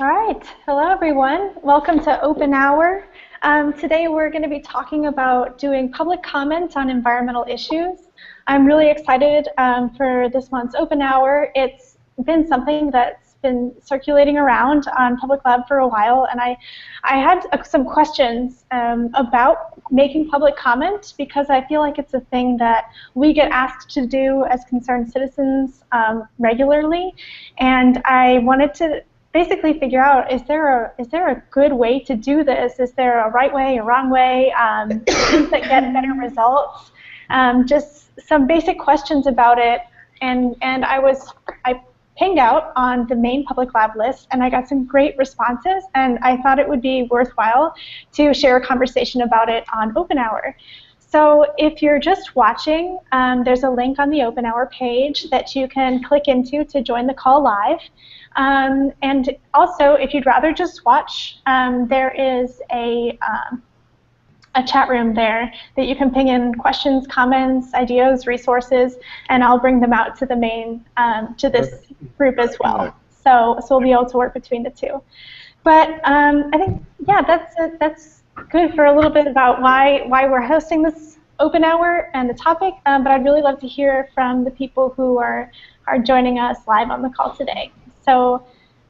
All right. Hello, everyone. Welcome to OpenHour. Today we're going to be talking about doing public comment on environmental issues. I'm really excited for this month's OpenHour. It's been something that's been circulating around on Public Lab for a while, and I had some questions about making public comment because I feel like it's a thing that we get asked to do as concerned citizens regularly, and I wanted to basically figure out, is there a good way to do this? Is there a right way, a wrong way, things that get better results? Just some basic questions about it, and I pinged out on the main Public Lab list, and I got some great responses, and I thought it would be worthwhile to share a conversation about it on OpenHour. So if you're just watching, there's a link on the OpenHour page that you can click into to join the call live. And also, if you'd rather just watch, there is a chat room there that you can ping in questions, comments, ideas, resources, and I'll bring them out to the main, to this group as well. So we'll be able to work between the two. But I think, yeah, that's good for a little bit about why we're hosting this OpenHour and the topic, but I'd really love to hear from the people who are joining us live on the call today. So,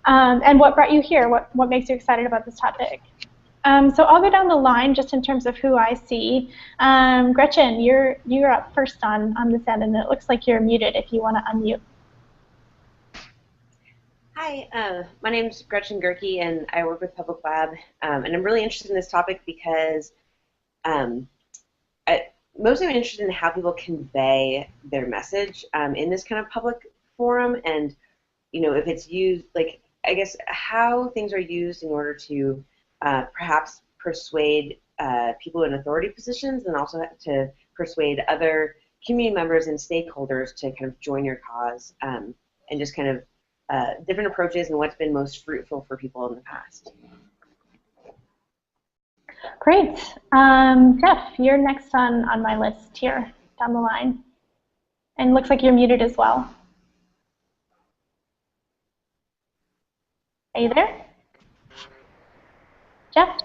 and what brought you here? What makes you excited about this topic? So I'll go down the line just in terms of who I see. Gretchen, you're up first on this end, and it looks like you're muted if you want to unmute. Hi, my name is Gretchen Gurkey, and I work with Public Lab, and I'm really interested in this topic because mostly I'm interested in how people convey their message in this kind of public forum, and if it's used, like, I guess how things are used in order to perhaps persuade people in authority positions, and also to persuade other community members and stakeholders to kind of join your cause, and just kind of different approaches and what's been most fruitful for people in the past. Great. Jeff, you're next on my list here down the line. And looks like you're muted as well. Are you there? Jeff?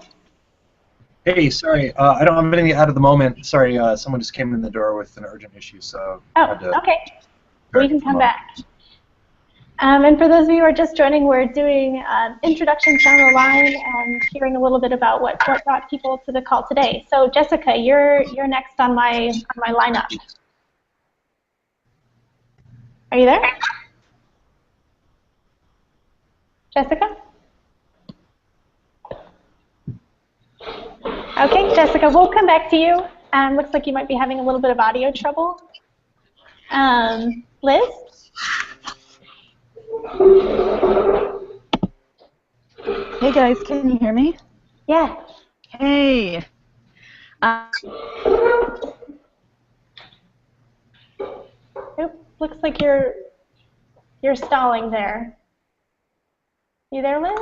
Hey, sorry, I don't have any out at the moment. Sorry, someone just came in the door with an urgent issue, so I had to okay. We can come back. And for those of you who are just joining, we're doing introductions down the line and hearing a little bit about what brought people to the call today. So Jessica, you're next on my lineup. Are you there? Jessica? Okay, Jessica, we'll come back to you. Looks like you might be having a little bit of audio trouble. Liz? Hey guys, can you hear me? Yeah. Hey. Looks like you're stalling there. You there, Liz?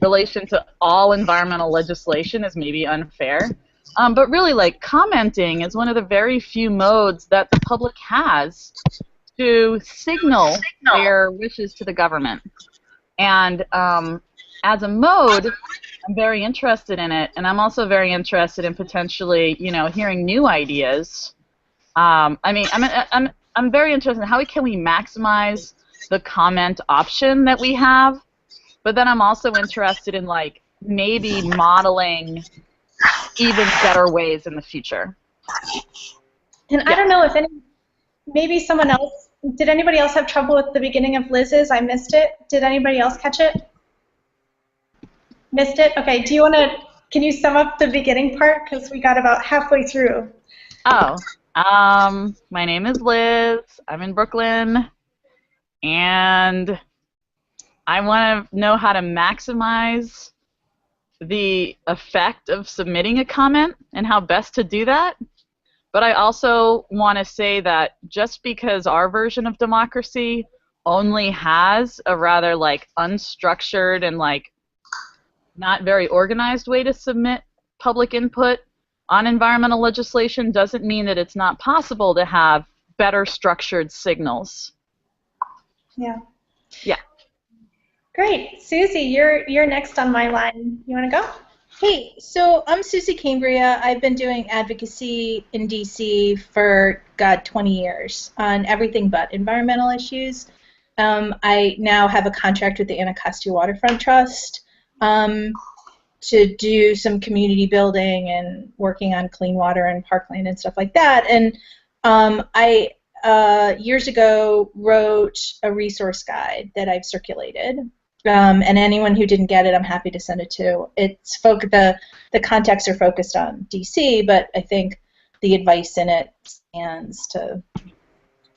Relation to all environmental legislation is maybe unfair, but really, like, commenting is one of the very few modes that the public has to signal their wishes to the government. And as a mode, I'm very interested in it, and I'm also very interested in potentially, hearing new ideas. I mean, I'm very interested in how can we maximize the comment option that we have, but then I'm also interested in, like, maybe modeling even better ways in the future. And I don't know if maybe someone else, did anybody else have trouble with the beginning of Liz's? I missed it. Did anybody else catch it? Missed it? Okay, can you sum up the beginning part? Because we got about halfway through. Oh, my name is Liz. I'm in Brooklyn, and I want to know how to maximize the effect of submitting a comment and how best to do that. But I also want to say that just because our version of democracy only has a rather, like, unstructured and, like, not very organized way to submit public input on environmental legislation doesn't mean that it's not possible to have better structured signals. Yeah. Yeah. Great. Susie, you're next on my line. You want to go? Hey, so I'm Susie Cambria. I've been doing advocacy in DC for, God, 20 years on everything but environmental issues. I now have a contract with the Anacostia Waterfront Trust to do some community building and working on clean water and parkland and stuff like that. And I years ago wrote a resource guide that I've circulated. And anyone who didn't get it, I'm happy to send it to. It's the contexts are focused on DC, but I think the advice in it stands to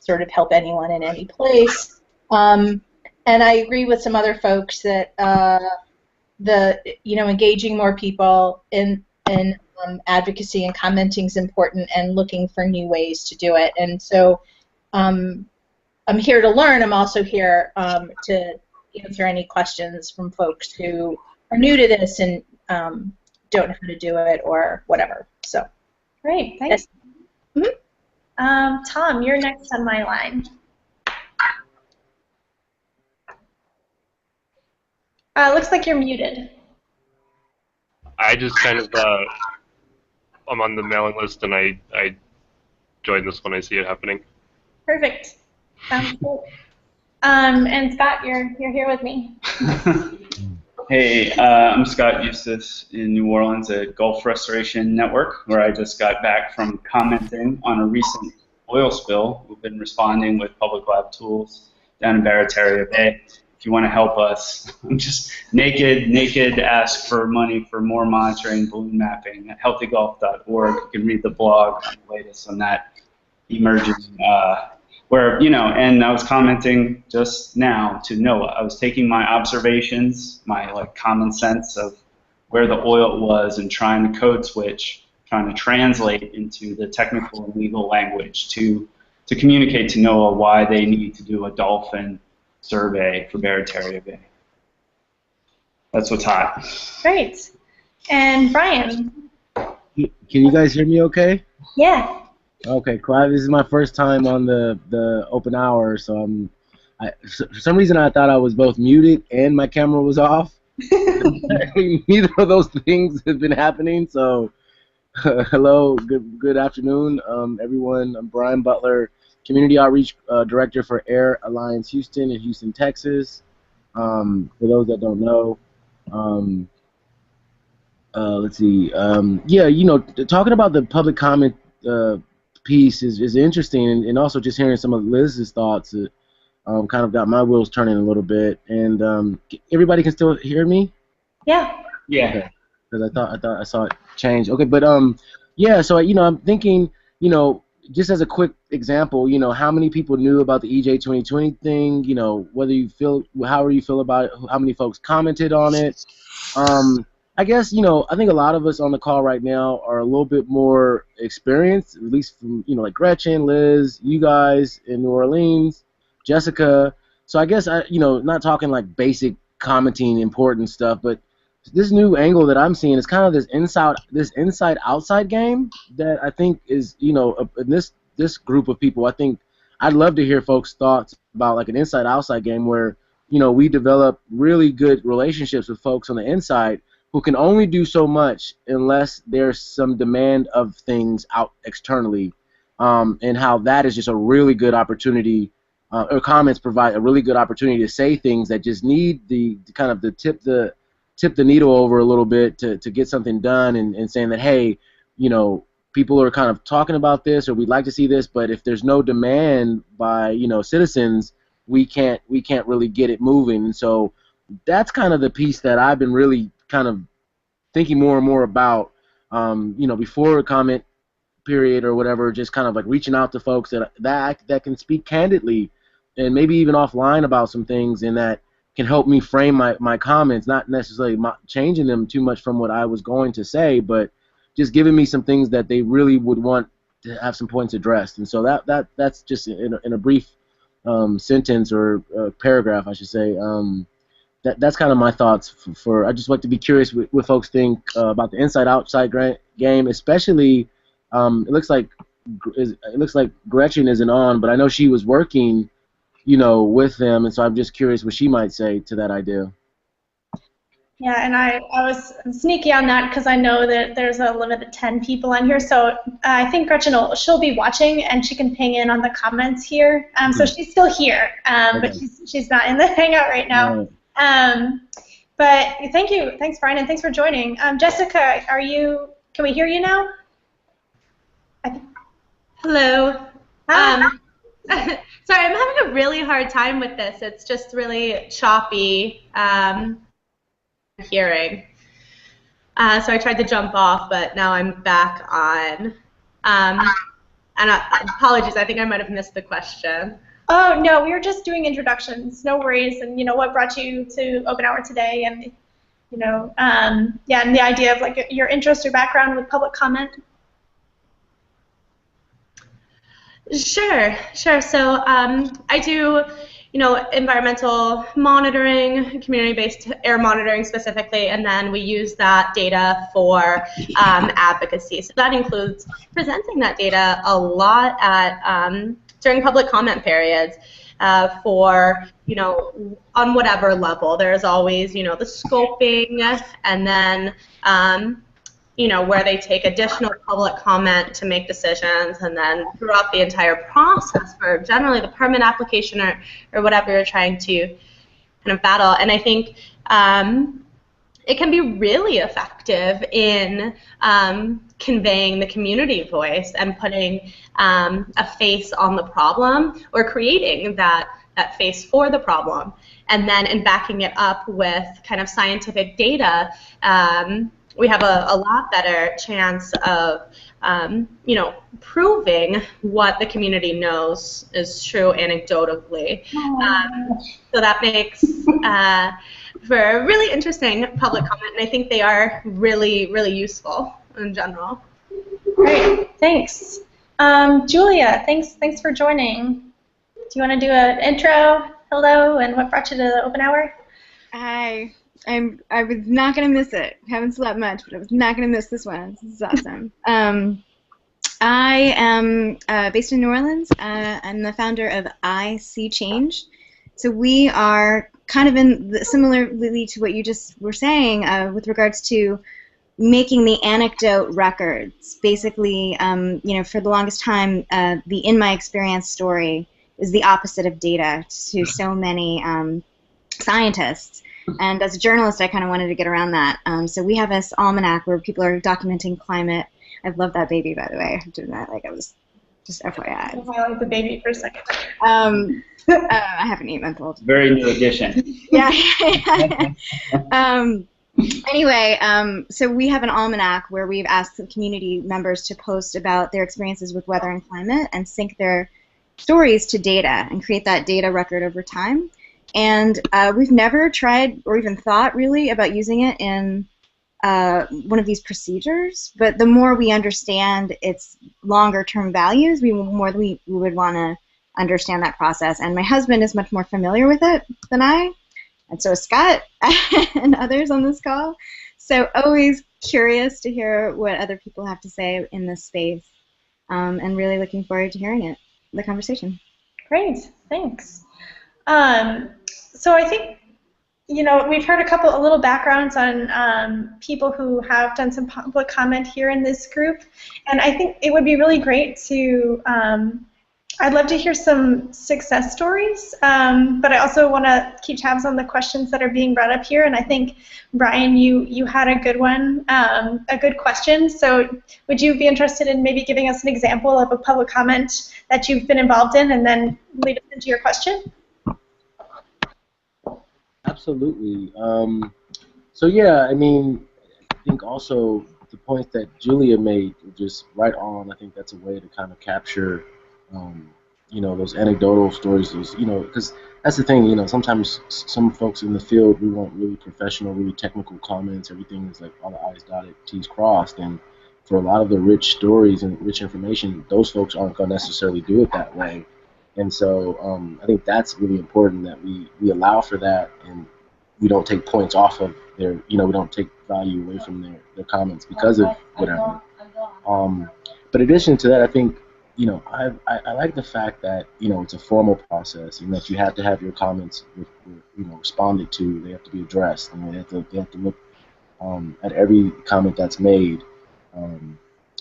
sort of help anyone in any place. And I agree with some other folks that engaging more people in advocacy and commenting is important, and looking for new ways to do it. And so I'm here to learn. I'm also here to answer any questions from folks who are new to this and don't know how to do it or whatever. So, great, thanks. Yes. Tom, you're next on my line. Looks like you're muted. I just kind of, I'm on the mailing list, and I join this when I see it happening. Perfect. Sounds good. And Scott, you're here with me. Hey, I'm Scott Eustace in New Orleans at Gulf Restoration Network, where I just got back from commenting on a recent oil spill. We've been responding with public lab tools down in Barataria Bay. If you want to help us, I'm just naked ask for money for more monitoring, balloon mapping at healthygulf.org. You can read the blog on the latest on that emerging and I was commenting just now to Noah. I was taking my observations, my common sense of where the oil was, and trying to code switch, trying to translate into the technical and legal language to communicate to Noah why they need to do a dolphin survey for Barataria Bay. That's what's hot. Great. And Brian? Can you guys hear me okay? Yeah. Okay, cool. This is my first time on the OpenHour, so for some reason I thought I was both muted and my camera was off. Neither of those things have been happening. So, hello, good afternoon, everyone. I'm Brian Butler, Community Outreach Director for Air Alliance Houston in Houston, Texas. For those that don't know, let's see. Talking about the public comment piece is interesting, and also just hearing some of Liz's thoughts kind of got my wheels turning a little bit. And everybody can still hear me? Yeah. Yeah. Because I thought I saw it change. Okay, but yeah. So I'm thinking, just as a quick example, how many people knew about the EJ 2020 thing? How you feel about it? How many folks commented on it? I guess, I think a lot of us on the call right now are a little bit more experienced, at least from, like Gretchen, Liz, you guys in New Orleans, Jessica. So I guess, not talking like basic commenting important stuff, but this new angle that I'm seeing is kind of this inside-outside game that I think is, in this group of people, I think I'd love to hear folks' thoughts about like an inside-outside game where, we develop really good relationships with folks on the inside who can only do so much unless there's some demand of things out externally, and how that is just a really good opportunity, or comments provide a really good opportunity to say things that just need the tip the needle over a little bit to get something done, and saying that, hey, people are kind of talking about this, or we'd like to see this, but if there's no demand by citizens, we can't really get it moving. And so that's kind of the piece that I've been really kind of thinking more and more about, before a comment period or whatever, just kind of like reaching out to folks that can speak candidly and maybe even offline about some things, and that can help me frame my comments, not necessarily changing them too much from what I was going to say, but just giving me some things that they really would want to have some points addressed. And so that's just in a brief sentence or paragraph, I should say. That's kind of my thoughts for. I just like to be curious what folks think about the inside-outside game, especially. It looks like Gretchen isn't on, but I know she was working with them. And so I'm just curious what she might say to that idea. Yeah, and I was sneaky on that because I know that there's a limit of 10 people on here. So I think Gretchen she'll be watching and she can ping in on the comments here. So she's still here, but she's not in the hangout right now. But thank you, thanks Brian, and thanks for joining. Jessica, can we hear you now? Hello. Sorry, I'm having a really hard time with this. It's just really choppy hearing. So I tried to jump off, but now I'm back on. And apologies, I think I might have missed the question. Oh, no, we were just doing introductions. No worries. And, what brought you to OpenHour today and, and the idea of, like, your interest or background with public comment? Sure. So I do, environmental monitoring, community-based air monitoring specifically, and then we use that data for advocacy. So that includes presenting that data a lot at during public comment periods for, on whatever level. There's always, the scoping, and then where they take additional public comment to make decisions, and then throughout the entire process for generally the permit application or whatever you're trying to kind of battle. And I think it can be really effective in conveying the community voice and putting a face on the problem, or creating that face for the problem, and then in backing it up with kind of scientific data. We have a lot better chance of, proving what the community knows is true anecdotally. So that makes for a really interesting public comment, and I think they are really, really useful in general. Great, thanks. Julia, thanks for joining. Do you want to do an intro, hello, and what brought you to the OpenHour? I was not going to miss it. Haven't slept much, but I was not going to miss this one. This is awesome. I am based in New Orleans. I'm the founder of I See Change. So we are kind of similarly to what you just were saying with regards to making the anecdote records. Basically, for the longest time, the in my experience story is the opposite of data to so many scientists. And as a journalist, I kind of wanted to get around that. So we have this almanac where people are documenting climate. I love that baby, by the way. I'm doing that like I was just FYI. I like the baby for a second. I have an 8-month-old. Very new addition. Yeah. Anyway, so we have an almanac where we've asked the community members to post about their experiences with weather and climate and sync their stories to data and create that data record over time. And we've never tried or even thought really about using it in one of these procedures, but the more we understand its longer-term values, the more we would want to understand that process. And my husband is much more familiar with it than I, and so is Scott and others on this call. So always curious to hear what other people have to say in this space, and really looking forward to hearing the conversation. Great, thanks. So I think, we've heard a little backgrounds on people who have done some public comment here in this group, and I think it would be really great to, I'd love to hear some success stories, but I also want to keep tabs on the questions that are being brought up here, and I think, Brian, you had a good one, a good question, so would you be interested in maybe giving us an example of a public comment that you've been involved in, and then lead us into your question? Absolutely. So yeah, I think also the point that Julia made was just right on. I think that's a way to kind of capture, those anecdotal stories. Because that's the thing. Sometimes some folks in the field, we want really professional, really technical comments. Everything is like all the I's dotted, T's crossed, and for a lot of the rich stories and rich information, those folks aren't going to necessarily do it that way. And so I think that's really important that we allow for that, and we don't take points off of their, we don't take value away from their comments because of whatever. But in addition to that, I think you know, I like the fact that, you know, it's a formal process and that you have to have your comments, you know, responded to. They have to be addressed, and they have to look at every comment that's made.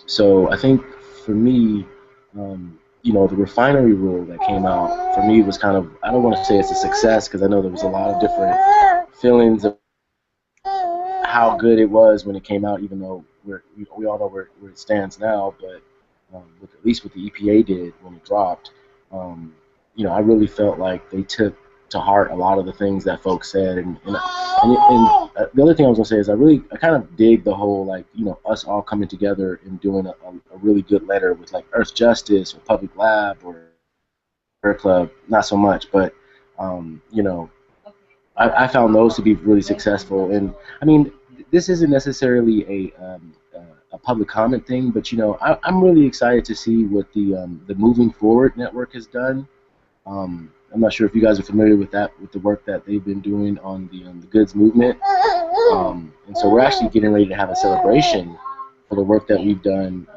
So I think for me, you know, the refinery rule that came out for me was kind of, I don't want to say it's a success because I know there was a lot of different feelings of how good it was when it came out, even though we all know where it stands now, but at least what the EPA did when it dropped, you know, I really felt like they took to heart a lot of the things that folks said, and the other thing I was gonna say is I kind of dig the whole, like, you know, us all coming together and doing a really good letter with like Earth Justice or Public Lab or Earth Club, not so much, but you know, I found those to be really successful. And I mean, this isn't necessarily a public comment thing, but you know, I'm really excited to see what the Moving Forward Network has done. I'm not sure if you guys are familiar with that, with the work that they've been doing on the goods movement. And so we're actually getting ready to have a celebration for the work that we've done,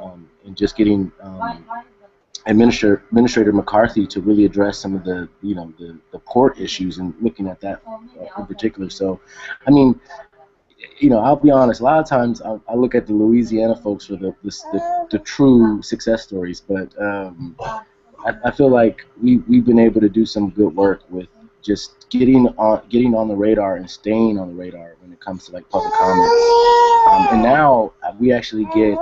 and just getting Administrator McCarthy to really address some of the, you know, the port issues and looking at that in particular. So, I mean, you know, I'll be honest. A lot of times I look at the Louisiana folks for the true success stories, but I feel like we've been able to do some good work with just getting on the radar and staying on the radar when it comes to like public comments. And now we actually get.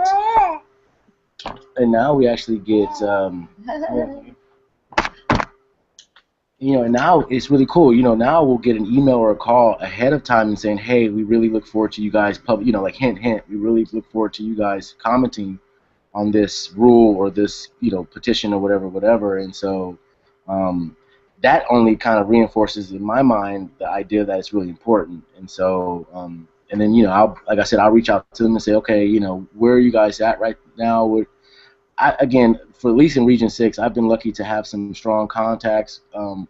You know, and now it's really cool. You know, now we'll get an email or a call ahead of time and saying, hey, we really look forward to you guys, you know, like hint, hint, we really look forward to you guys commenting on this rule or this, you know, petition or whatever. And so that only kind of reinforces in my mind the idea that it's really important. And so, and then, you know, like I said, I'll reach out to them and say, okay, you know, where are you guys at right now? Again, for at least in Region 6, I've been lucky to have some strong contacts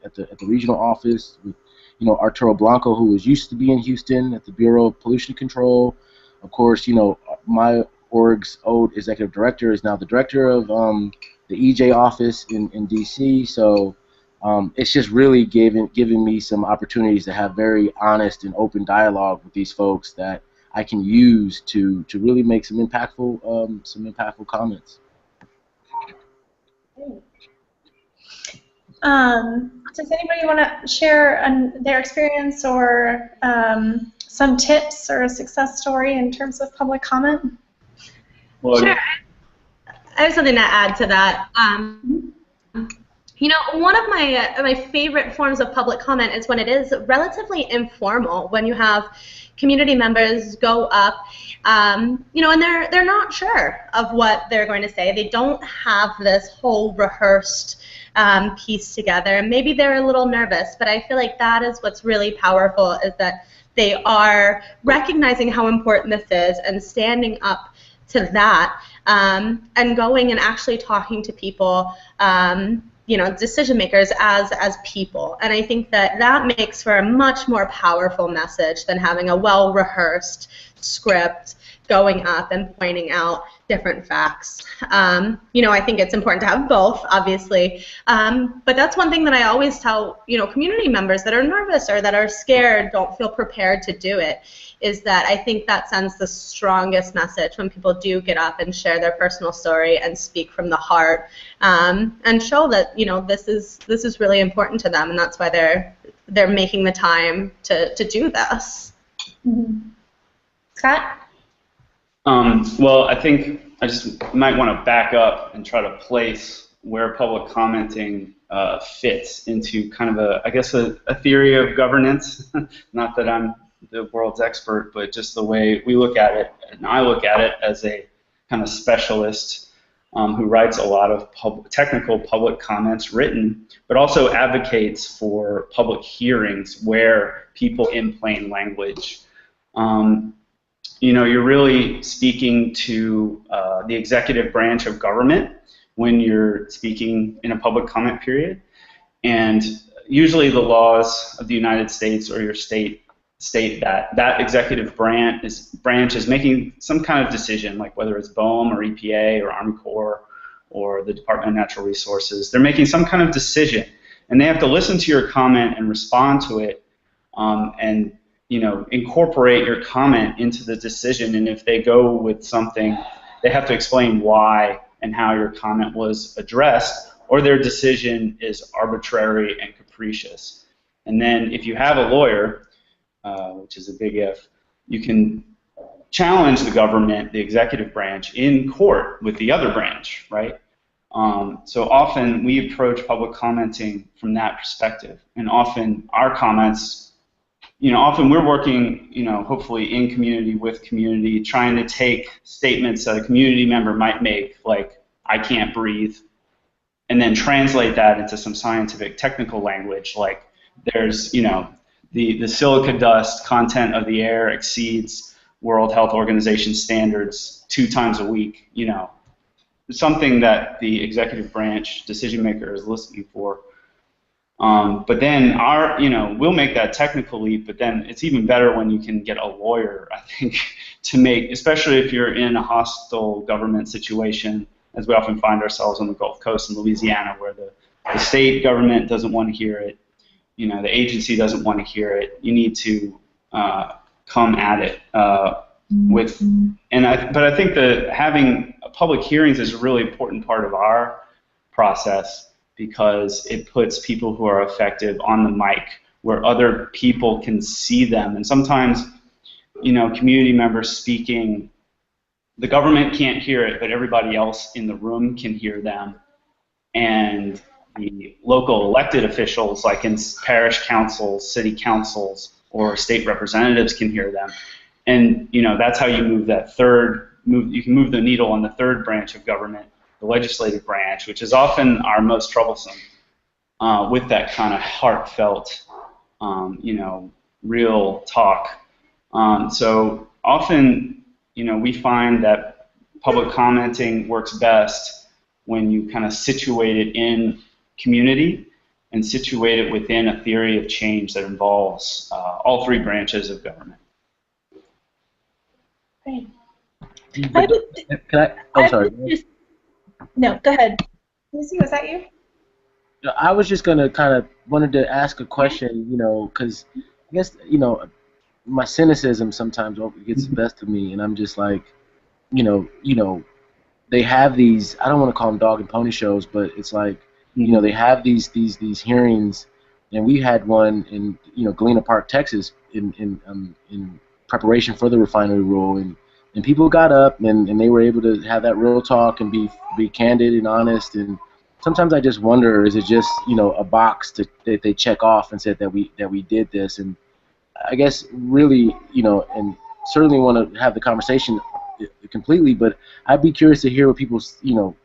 at the regional office with, you know, Arturo Blanco, who used to be in Houston at the Bureau of Pollution Control. Of course, you know, my org's old executive director is now the director of the EJ office in D.C. So it's just really giving me some opportunities to have very honest and open dialogue with these folks that I can use to really make some impactful comments. Does anybody want to share their experience or some tips or a success story in terms of public comment? Well, sure. I have something to add to that. You know, one of my favorite forms of public comment is when it is relatively informal, when you have community members go up, you know, and they're not sure of what they're going to say. They don't have this whole rehearsed piece together, and maybe they're a little nervous, but I feel like that is what's really powerful, is that they are recognizing how important this is and standing up to that, and going and actually talking to people, you know, decision makers as people. And I think that makes for a much more powerful message than having a well-rehearsed script going up and pointing out different facts. You know, I think it's important to have both, obviously, but that's one thing that I always tell, you know, community members that are nervous or that are scared, don't feel prepared to do it, is that I think that sends the strongest message when people do get up and share their personal story and speak from the heart, and show that, you know, this is really important to them, and that's why they're making the time to do this. Mm-hmm. Scott? Well, I think I just might want to back up and try to place where public commenting fits into kind of I guess a theory of governance. Not that I'm the world's expert, but just the way we look at it, and I look at it as a kind of specialist who writes a lot of technical public comments written, but also advocates for public hearings where people in plain language. You know, you're really speaking to the executive branch of government when you're speaking in a public comment period, and usually the laws of the United States or your state state that executive branch is making some kind of decision, like whether it's BOEM or EPA or Army Corps or the Department of Natural Resources. They're making some kind of decision, and they have to listen to your comment and respond to it, and incorporate your comment into the decision. And if they go with something, they have to explain why and how your comment was addressed, or their decision is arbitrary and capricious. And then if you have a lawyer, which is a big if, you can challenge the government, the executive branch, in court with the other branch, right? So often we approach public commenting from that perspective, and often our comments, often we're working, hopefully in community with community, trying to take statements that a community member might make, like, I can't breathe, and then translate that into some scientific technical language, like there's, the silica dust content of the air exceeds World Health Organization standards 2 times a week, something that the executive branch decision maker is listening for. But then we'll make that technical leap, but then it's even better when you can get a lawyer, I think, to make, especially if you're in a hostile government situation, as we often find ourselves on the Gulf Coast in Louisiana, where the state government doesn't want to hear it, the agency doesn't want to hear it. You need to come at it with, but I think that having public hearings is a really important part of our process, because it puts people who are effective on the mic where other people can see them. And sometimes, community members speaking, the government can't hear it, but everybody else in the room can hear them. And the local elected officials, like in parish councils, city councils, or state representatives, can hear them. And that's how you move that you can move the needle on the third branch of government, the legislative branch, which is often our most troublesome, with that kind of heartfelt, real talk. So often, we find that public commenting works best when you kind of situate it in community and situate it within a theory of change that involves all 3 branches of government. Great. Sorry. No, go ahead. Susie, was that you? I was just gonna wanted to ask a question, because I guess my cynicism sometimes gets the best of me, and I'm just like, they have these, I don't want to call them dog and pony shows, but it's like, they have these hearings, and we had one in Galena Park, Texas, in preparation for the refinery rule, and people got up and they were able to have that real talk and be candid and honest. And sometimes I just wonder, is it just a box that they check off and said that we did this? And I guess really and certainly want to have the conversation completely, but I'd be curious to hear what people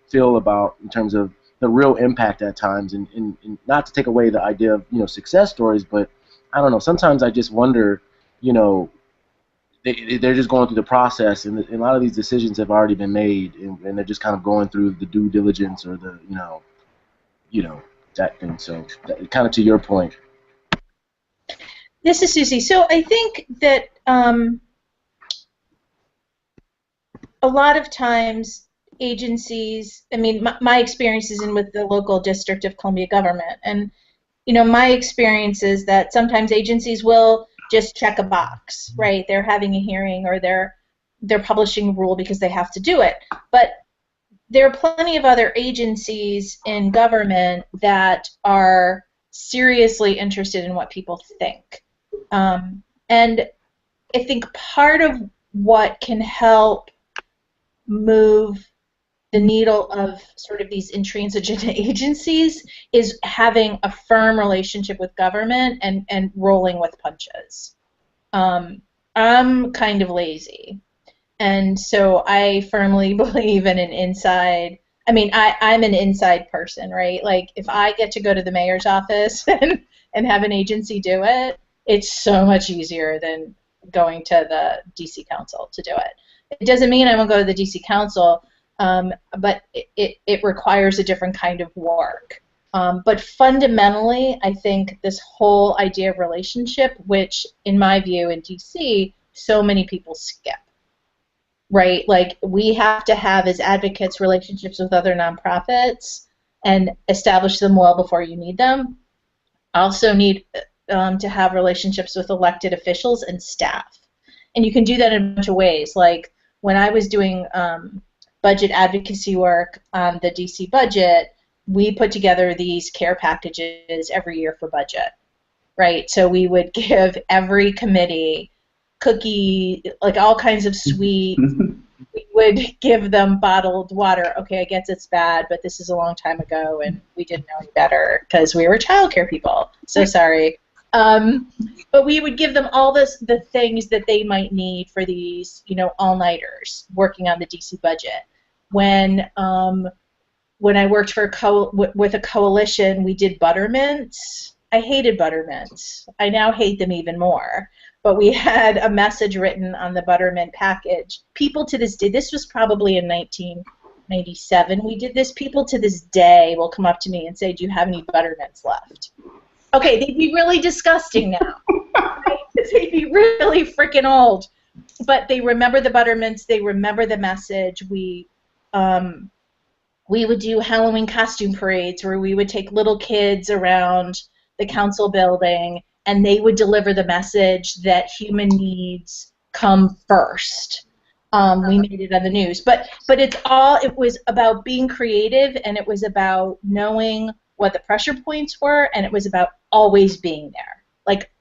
feel about in terms of the real impact at times, and not to take away the idea of success stories, but I don't know, sometimes I just wonder, they're just going through the process, and a lot of these decisions have already been made, and they're just kind of going through the due diligence or the that thing. So kind of to your point. This is Susie. So I think that a lot of times agencies, my experience is with the local District of Columbia government, and my experience is that sometimes agencies will just check a box, right? They're having a hearing, or they're publishing a rule because they have to do it. But there are plenty of other agencies in government that are seriously interested in what people think. And I think part of what can help move the needle of sort of these intransigent agencies is having a firm relationship with government and rolling with punches. I'm kind of lazy, and so I firmly believe in an inside. I'm an inside person, right? Like, if I get to go to the mayor's office and have an agency do it, it's so much easier than going to the DC Council to do it. It doesn't mean I won't go to the DC Council, but it requires a different kind of work. But fundamentally, I think this whole idea of relationship, which in my view in DC, so many people skip. right? Like, we have to have, as advocates, relationships with other nonprofits and establish them well before you need them. Also need to have relationships with elected officials and staff. And you can do that in a bunch of ways. Like, when I was doing budget advocacy work on the DC budget, we put together these care packages every year for budget, right? So we would give every committee cookie, like all kinds of sweets. We would give them bottled water. Okay, I guess it's bad, but this is a long time ago, and we didn't know any better because we were childcare people. So sorry. But we would give them all the things that they might need for these, you know, all-nighters working on the DC budget. When I worked for with a coalition, we did buttermints. I hated buttermints. I now hate them even more. But we had a message written on the buttermint package. People to this day, this was probably in 1997, we did this. People to this day will come up to me and say, do you have any buttermints left? Okay, they'd be really disgusting now. Right? They'd be really freaking old. But they remember the buttermints. They remember the message. We would do Halloween costume parades where we would take little kids around the council building, and they would deliver the message that human needs come first. We made it on the news. But it was about being creative, and it was about knowing what the pressure points were, and it was about always being there. Like,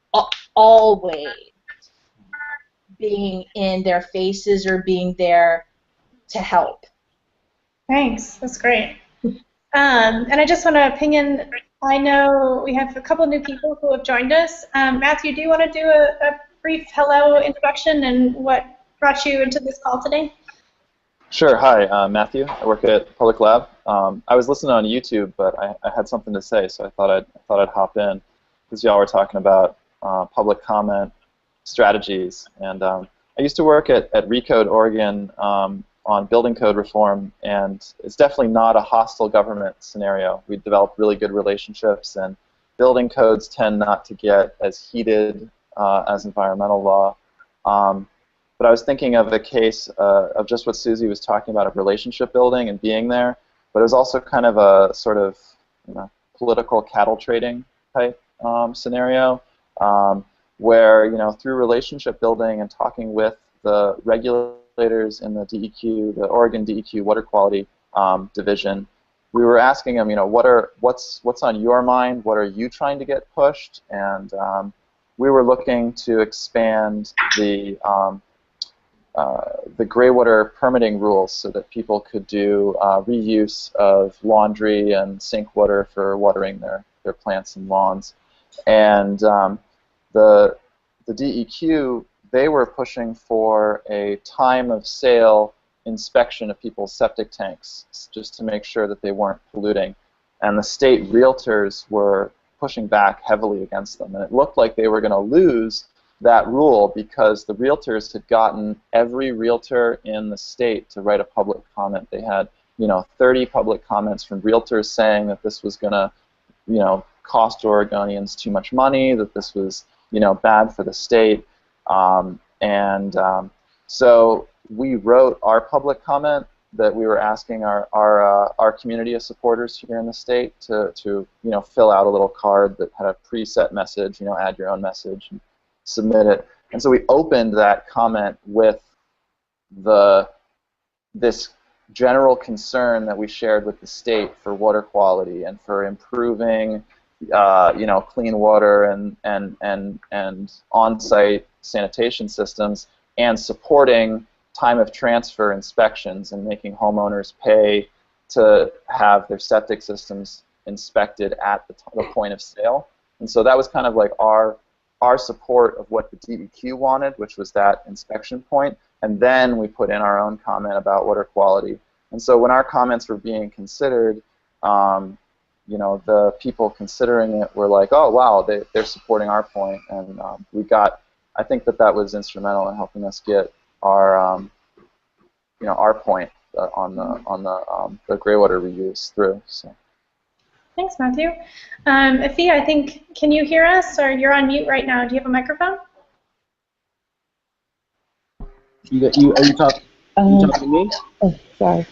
always being in their faces or being there to help. Thanks. That's great. And I just want to ping in, I know we have a couple new people who have joined us. Matthew, do you want to do a brief hello introduction and what brought you into this call today? Sure. Hi, Matthew. I work at Public Lab. I was listening on YouTube, but I had something to say, so I thought I'd hop in because y'all were talking about public comment strategies. And I used to work at Recode, Oregon, on building code reform, and it's definitely not a hostile government scenario. We developed really good relationships, and building codes tend not to get as heated as environmental law. But I was thinking of a case of just what Susie was talking about, of relationship building and being there, but it was also kind of a sort of, you know, political cattle trading type scenario where, you know, through relationship building and talking with the regulators in the DEQ, the Oregon DEQ Water Quality Division, we were asking them, you know, what's on your mind? What are you trying to get pushed? And we were looking to expand the graywater permitting rules so that people could do reuse of laundry and sink water for watering their plants and lawns. And the DEQ, they were pushing for a time of sale inspection of people's septic tanks just to make sure that they weren't polluting. And the state realtors were pushing back heavily against them. And it looked like they were going to lose that rule because the realtors had gotten every realtor in the state to write a public comment. They had, you know, 30 public comments from realtors saying that this was going to, you know, cost Oregonians too much money, that this was, you know, bad for the state. So we wrote our public comment that we were asking our community of supporters here in the state to you know, fill out a little card that had a preset message, you know, add your own message and submit it. And so we opened that comment with this general concern that we shared with the state for water quality and for improving you know, clean water and on-site sanitation systems, and supporting time of transfer inspections and making homeowners pay to have their septic systems inspected at the point of sale. And so that was kind of like our support of what the DEQ wanted, which was that inspection point, and then we put in our own comment about water quality. And so when our comments were being considered, you know, the people considering it were like, oh wow, they're supporting our point, and I think that was instrumental in helping us get our you know, our point on the graywater reuse through. So. Thanks, Matthew. Afia, I think, can you hear us, or you're on mute right now? Do you have a microphone? Are you talking? You talking to me? Oh, sorry.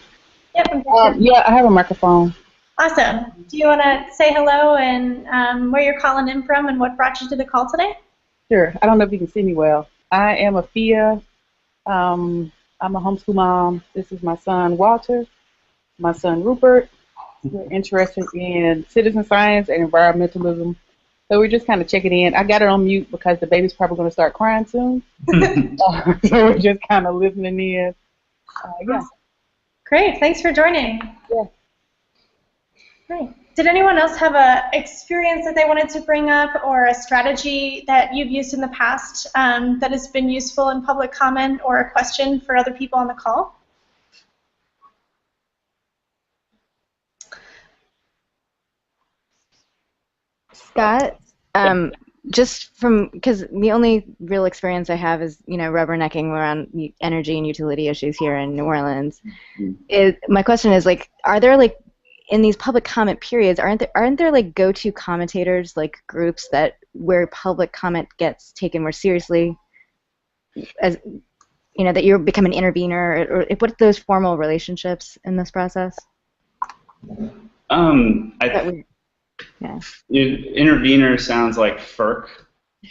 Yep. Yeah, I have a microphone. Awesome. Do you want to say hello and where you're calling in from and what brought you to the call today? Sure. I don't know if you can see me well. I am Afia. I'm a homeschool mom. This is my son, Walter, my son, Rupert. We're interested in citizen science and environmentalism. So we're just kind of checking in. I got it on mute because the baby's probably going to start crying soon. So we're just kind of listening in. Yeah. Great. Thanks for joining. Yeah. Great. Did anyone else have a experience that they wanted to bring up or a strategy that you've used in the past that has been useful in public comment or a question for other people on the call? Scott, just from, because the only real experience I have is, rubbernecking around energy and utility issues here in New Orleans. My question is, like, are there, like, in these public comment periods, aren't there like go-to commentators, like groups where public comment gets taken more seriously, as that you become an intervener, or what are those formal relationships in this process? Intervener sounds like FERC,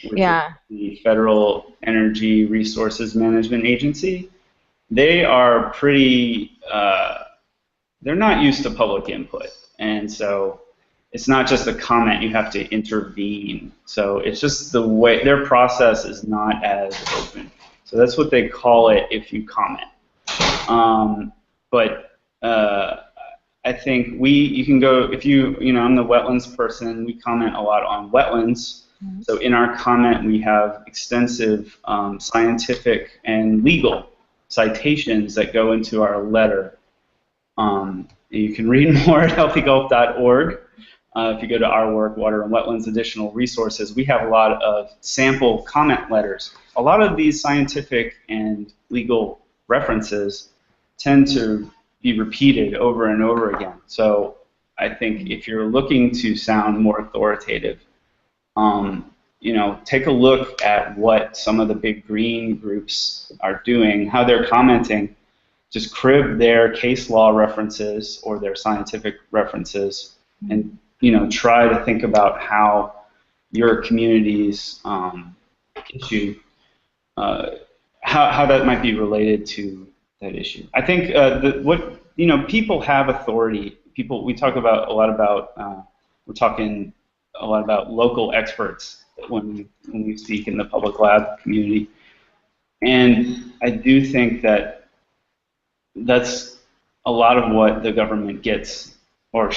which is the Federal Energy Resources Management Agency. They are pretty. They're not used to public input, and so it's not just a comment, you have to intervene. So it's just the way, their process is not as open. So that's what they call it if you comment. I think you can go, if I'm the wetlands person, we comment a lot on wetlands. So in our comment we have extensive scientific and legal citations that go into our letter. You can read more at healthygulf.org. If you go to our work, Water and Wetlands Additional Resources, we have a lot of sample comment letters. A lot of these scientific and legal references tend to be repeated over and over again. So I think if you're looking to sound more authoritative, take a look at what some of the big green groups are doing, how they're commenting. Just crib their case law references or their scientific references, and try to think about how your community's issue, how that might be related to that issue. I think people have authority. We talk about a lot about we're talking a lot about local experts when we speak in the public lab community, and I do think that that's a lot of what the government gets, or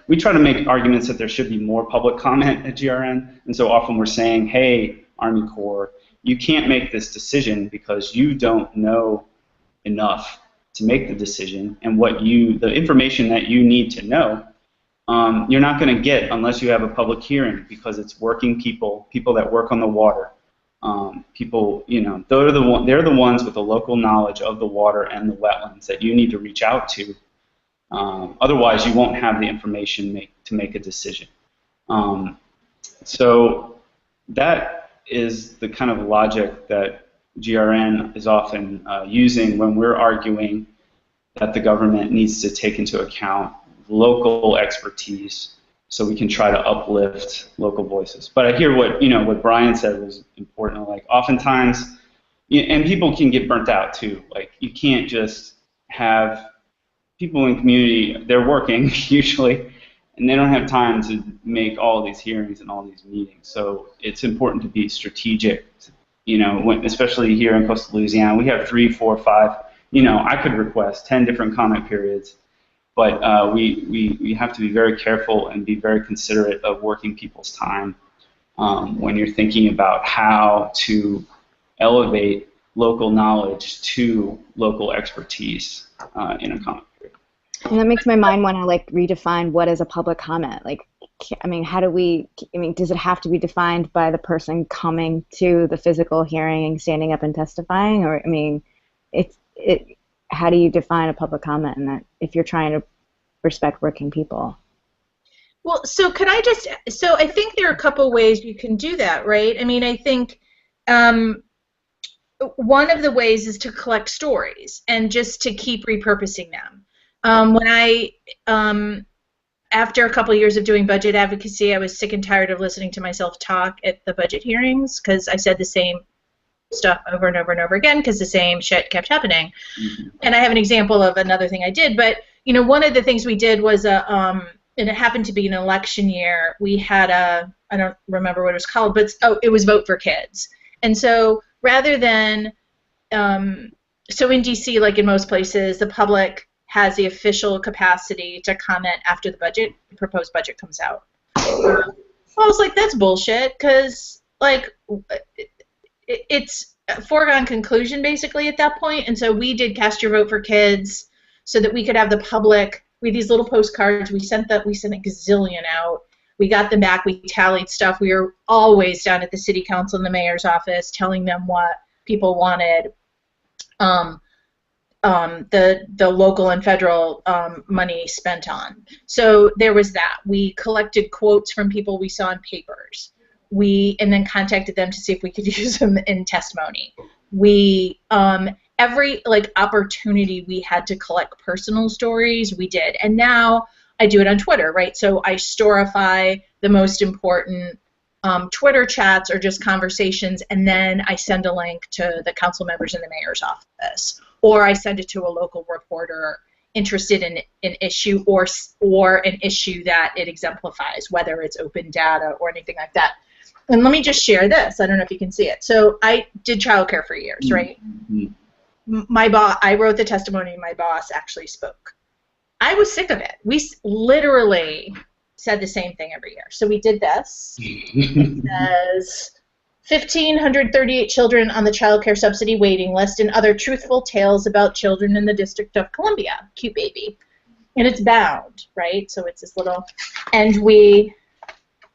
we try to make arguments that there should be more public comment at GRN, and so often we're saying, hey, Army Corps, you can't make this decision because you don't know enough to make the decision, and the information that you need to know, you're not going to get unless you have a public hearing, because it's working people that work on the water. People, they're the ones with the local knowledge of the water and the wetlands that you need to reach out to. Otherwise, you won't have the information to make a decision. So that is the kind of logic that GRN is often using when we're arguing that the government needs to take into account local expertise, so we can try to uplift local voices. But I hear what Brian said was important. Like, oftentimes, and people can get burnt out too. Like, you can't just have people in community, they're working usually, and they don't have time to make all these hearings and all these meetings. So it's important to be strategic. Especially here in coastal Louisiana, we have 3, 4, 5. I could request 10 different comment periods. But we have to be very careful and be very considerate of working people's time when you're thinking about how to elevate local knowledge to local expertise in a comment period. And that makes my mind want to redefine what is a public comment. Does it have to be defined by the person coming to the physical hearing, standing up and testifying, or how do you define a public comment in that if you're trying to respect working people? Well, so I think there are a couple ways you can do that, right? I think one of the ways is to collect stories and just to keep repurposing them. When I after a couple of years of doing budget advocacy, I was sick and tired of listening to myself talk at the budget hearings because I said the same stuff over and over and over again because the same shit kept happening. And I have an example of another thing I did, but you know, one of the things we did was and it happened to be an election year. We had I don't remember what it was called, but it was Vote for Kids. And so rather than so in DC, like in most places, the public has the official capacity to comment after the proposed budget comes out. I was like, that's bullshit, because like it's a foregone conclusion basically at that point. And so we did Cast Your Vote for Kids so that we could have the public. We had these little postcards. We sent a gazillion out. We got them back. We tallied stuff. We were always down at the city council and the mayor's office telling them what people wanted. The local and federal money spent on. So there was that. We collected quotes from people we saw in papers. And then contacted them to see if we could use them in testimony. We every opportunity we had to collect personal stories, we did. And now I do it on Twitter, right? So I storify the most important Twitter chats or just conversations, and then I send a link to the council members in the mayor's office, or I send it to a local reporter interested in an issue or an issue that it exemplifies, whether it's open data or anything like that. And let me just share this. I don't know if you can see it. So I did childcare for years, right? I wrote the testimony. My boss actually spoke. I was sick of it. We literally said the same thing every year. So we did this. It says 1,538 children on the child care subsidy waiting list and other truthful tales about children in the District of Columbia. Cute baby. And it's bound, right? So it's this little, and we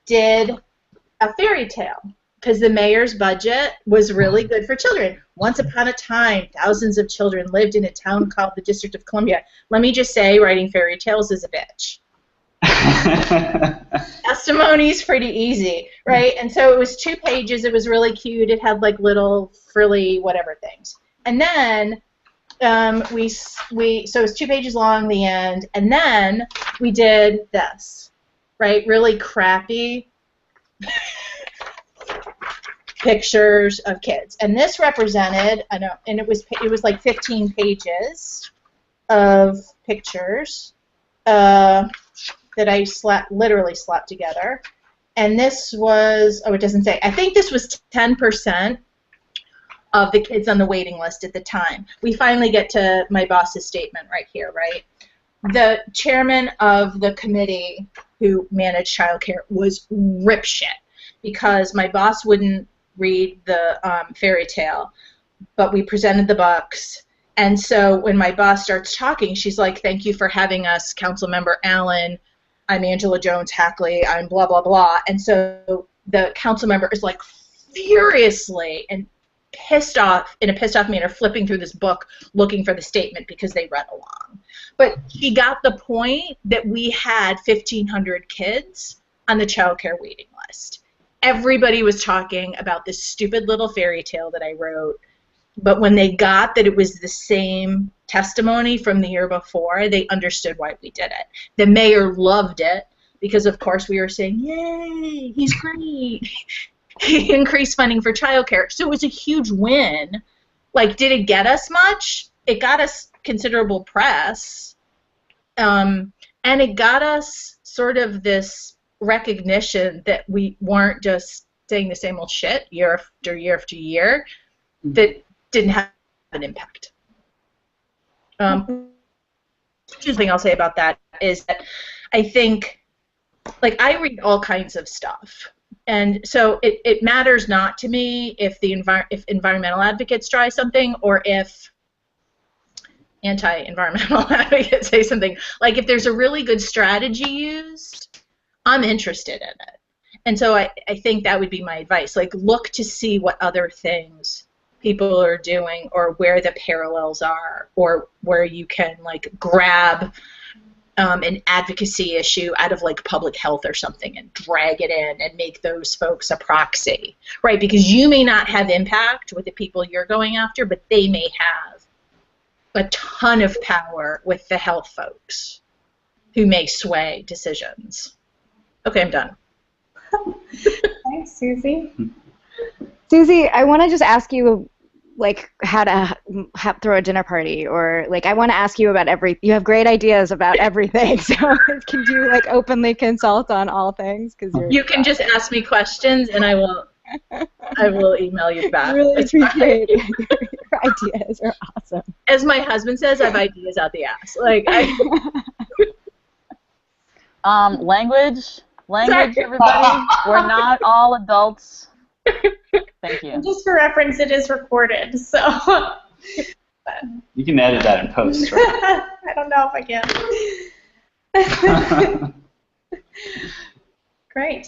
did a fairy tale because the mayor's budget was really good for children. Once upon a time, thousands of children lived in a town called the District of Columbia. Let me just say, writing fairy tales is a bitch. Testimony's pretty easy, right? And so it was 2 pages. It was really cute. It had like little frilly whatever things. And then so it was 2 pages long, the end. And then we did this, right? Really crappy pictures of kids, and this represented, I know, and it was like 15 pages of pictures that I literally slapped together, and this was, it doesn't say, I think this was 10% of the kids on the waiting list at the time. We finally get to my boss's statement right here, right? The chairman of the committee who managed childcare was rip shit because my boss wouldn't read the fairy tale, but we presented the books. And so when my boss starts talking, she's like, thank you for having us, Councilmember Allen. I'm Angela Jones-Hackley. I'm blah, blah, blah. And so the council member is like furiously and pissed off, in a pissed off manner, flipping through this book looking for the statement because they read along. But he got the point that we had 1,500 kids on the child care waiting list. Everybody was talking about this stupid little fairy tale that I wrote, but when they got that it was the same testimony from the year before, they understood why we did it. The mayor loved it because, of course, we were saying, yay, he's great. He increased funding for childcare. So it was a huge win. Like, did it get us much? It got us considerable press, and it got us sort of this recognition that we weren't just saying the same old shit year after year after year that didn't have an impact. One thing I'll say about that is that I think, like, I read all kinds of stuff, and so it matters not to me if if environmental advocates try something or if anti-environmental advocates say something. Like, if there's a really good strategy used, I'm interested in it. And so I think that would be my advice. Like, look to see what other things people are doing or where the parallels are or where you can, like, grab an advocacy issue out of like public health or something and drag it in and make those folks a proxy, right? Because you may not have impact with the people you're going after, but they may have a ton of power with the health folks who may sway decisions. Okay, I'm done. Thanks, Susie. Susie, I want to just ask you, like, how to throw a dinner party, or like, I want to ask you about you have great ideas about everything, so can you like openly consult on all things? Because you can just ask me questions, and I will email you back. Really appreciate your ideas are awesome. As my husband says, I have ideas out the ass. Like, language, everybody. We're not all adults. Thank you. And just for reference, it is recorded, so. You can edit that in post, right? I don't know if I can. Great.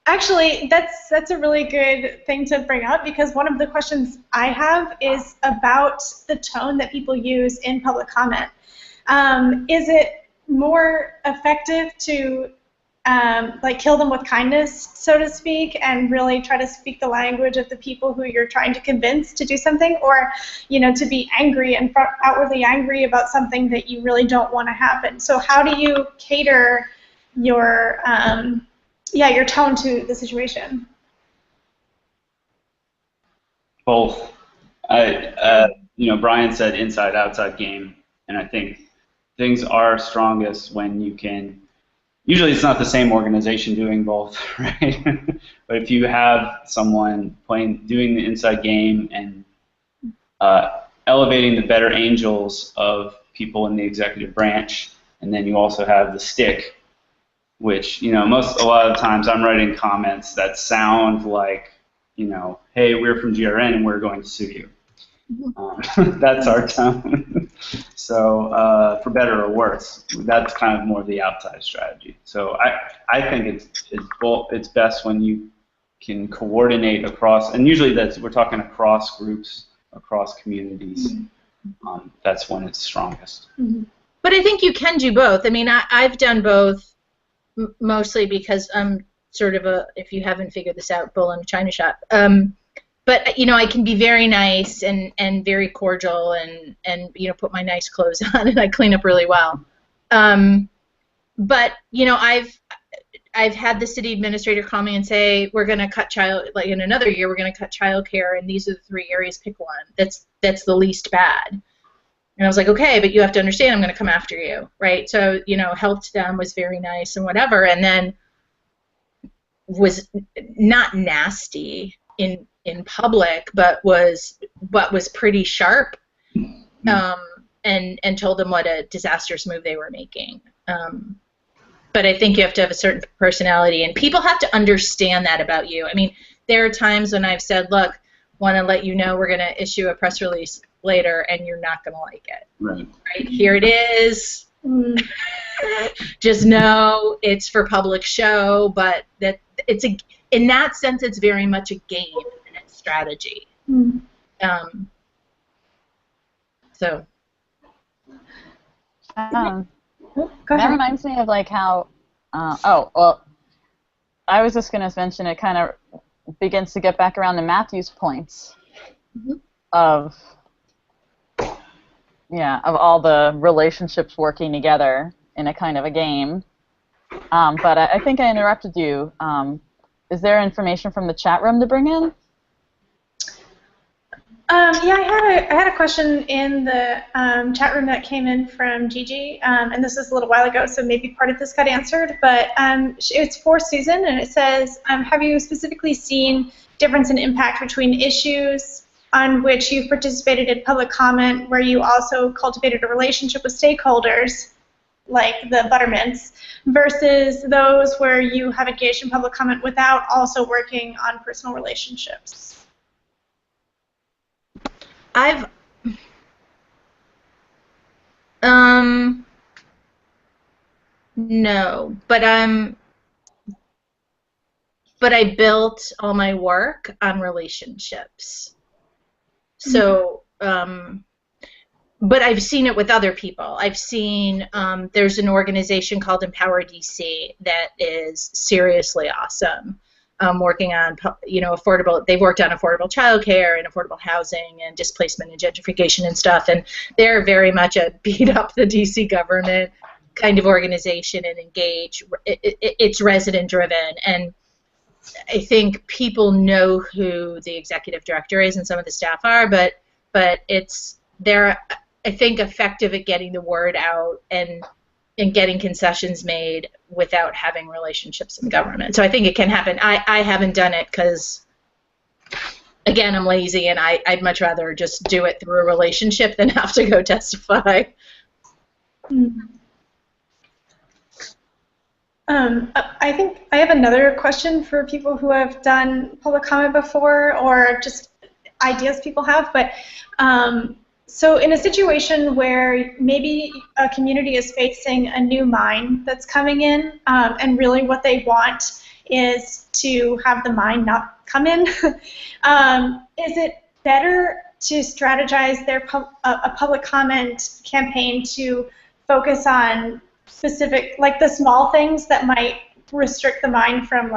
Actually, that's a really good thing to bring up, because one of the questions I have is about the tone that people use in public comment. Is it more effective to like kill them with kindness, so to speak, and really try to speak the language of the people who you're trying to convince to do something, or, you know, to be angry and outwardly angry about something that you really don't want to happen? So how do you cater your your tone to the situation? Both. Brian said inside outside game, and I think things are strongest when you can. Usually it's not the same organization doing both, right? But if you have someone doing the inside game and elevating the better angels of people in the executive branch, and then you also have the stick, which, a lot of times I'm writing comments that sound like, hey, we're from GRN and we're going to sue you. That's our tone. So for better or worse, that's kind of more the outside strategy. So I think it's best when you can coordinate across, and usually we're talking across groups, across communities. That's when it's strongest. But I think you can do both. I mean, I've done both mostly because I'm sort of if you haven't figured this out, bull in a china shop. But I can be very nice and very cordial and put my nice clothes on and I clean up really well. But I've had the city administrator call me and say, we're going to cut in another year we're going to cut childcare, and these are the 3 areas, pick one. That's the least bad. And I was like, okay, but you have to understand I'm going to come after you, right? So helped them, was very nice and whatever, and then was not nasty in public, but was pretty sharp, and told them what a disastrous move they were making. But I think you have to have a certain personality, and people have to understand that about you. I mean, there are times when I've said, look, want to let you know we're going to issue a press release later, and you're not going to like it. Right. Here it is. Just know it's for public show, but that in that sense, it's very much a game and a strategy. So. That reminds me of like how. I was just going to mention it kind of begins to get back around to Matthew's points of all the relationships working together in a kind of a game. But I think I interrupted you. Is there information from the chat room to bring in? I had a question in the chat room that came in from Gigi, and this was a little while ago, so maybe part of this got answered. But it's for Susan, and it says, have you specifically seen difference in impact between issues on which you've participated in public comment, where you also cultivated a relationship with stakeholders, like the Buttermints, versus those where you have engaged in public comment without also working on personal relationships? No, but I built all my work on relationships. So but I've seen it with other people. I've seen there's an organization called Empower DC that is seriously awesome, working on affordable. They've worked on affordable childcare and affordable housing and displacement and gentrification and stuff. And they're very much a beat up the DC government kind of organization and engage. It's resident driven, and I think people know who the executive director is and some of the staff are, but they're, I think, effective at getting the word out and getting concessions made without having relationships in government. So I think it can happen. I haven't done it because, again, I'm lazy, and I'd much rather just do it through a relationship than have to go testify. I think I have another question for people who have done public comment before, or just ideas people have. But so in a situation where maybe a community is facing a new mine that's coming in, and really what they want is to have the mine not come in, is it better to strategize a public comment campaign to focus on specific, like the small things that might restrict the mine from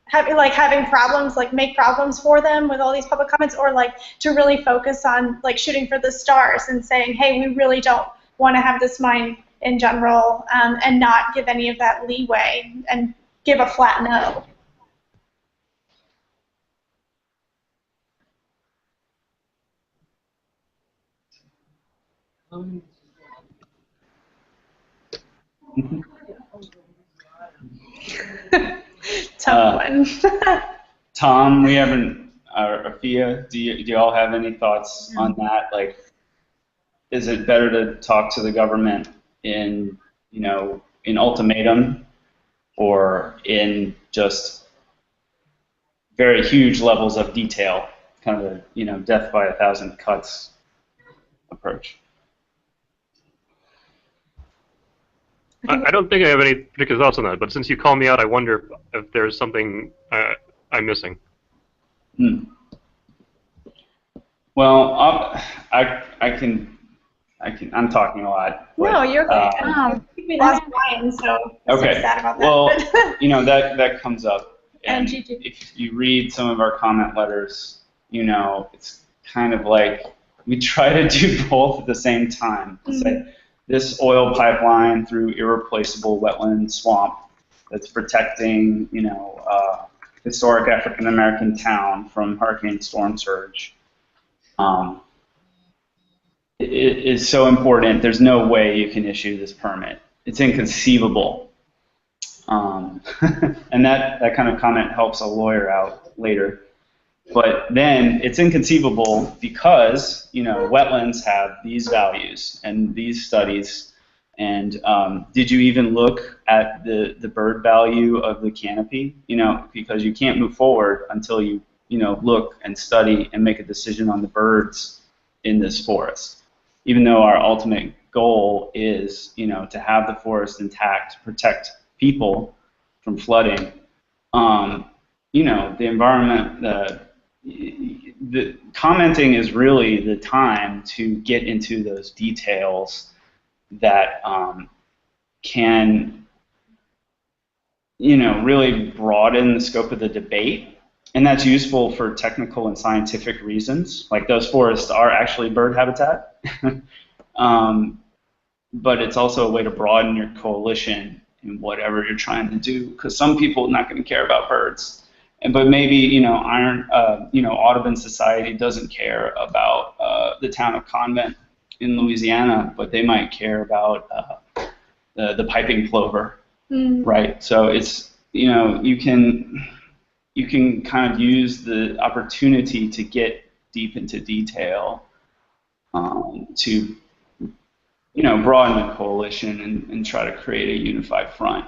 having problems, like make problems for them with all these public comments, or like to really focus on like shooting for the stars and saying, hey, we really don't want to have this mine in general, and not give any of that leeway and give a flat no? Tough one. Tom, we haven't, or Fia, do you all have any thoughts on that? Like, is it better to talk to the government in ultimatum, or in just very huge levels of detail, kind of a death by 1,000 cuts approach? I don't think I have any particular thoughts on that, but since you call me out, I wonder if there's something I'm missing. Well, I'm talking a lot. But, no, you're okay. We lost Brian, so okay. sad about that. Well, that comes up. And if you read some of our comment letters, it's kind of like we try to do both at the same time. Say, this oil pipeline through irreplaceable wetland swamp that's protecting, historic African American town from hurricane storm surge. It is so important. There's no way you can issue this permit. It's inconceivable. And that kind of comment helps a lawyer out later. But then it's inconceivable because, wetlands have these values and these studies. And did you even look at the bird value of the canopy? Because you can't move forward until you, look and study and make a decision on the birds in this forest. Even though our ultimate goal is, to have the forest intact, protect people from flooding, the environment, the commenting is really the time to get into those details that can, really broaden the scope of the debate, and that's useful for technical and scientific reasons. Like, those forests are actually bird habitat, but it's also a way to broaden your coalition in whatever you're trying to do, because some people are not going to care about birds. But maybe Audubon Society doesn't care about the town of Convent in Louisiana, but they might care about the piping plover, right? So it's you can kind of use the opportunity to get deep into detail to broaden the coalition and try to create a unified front.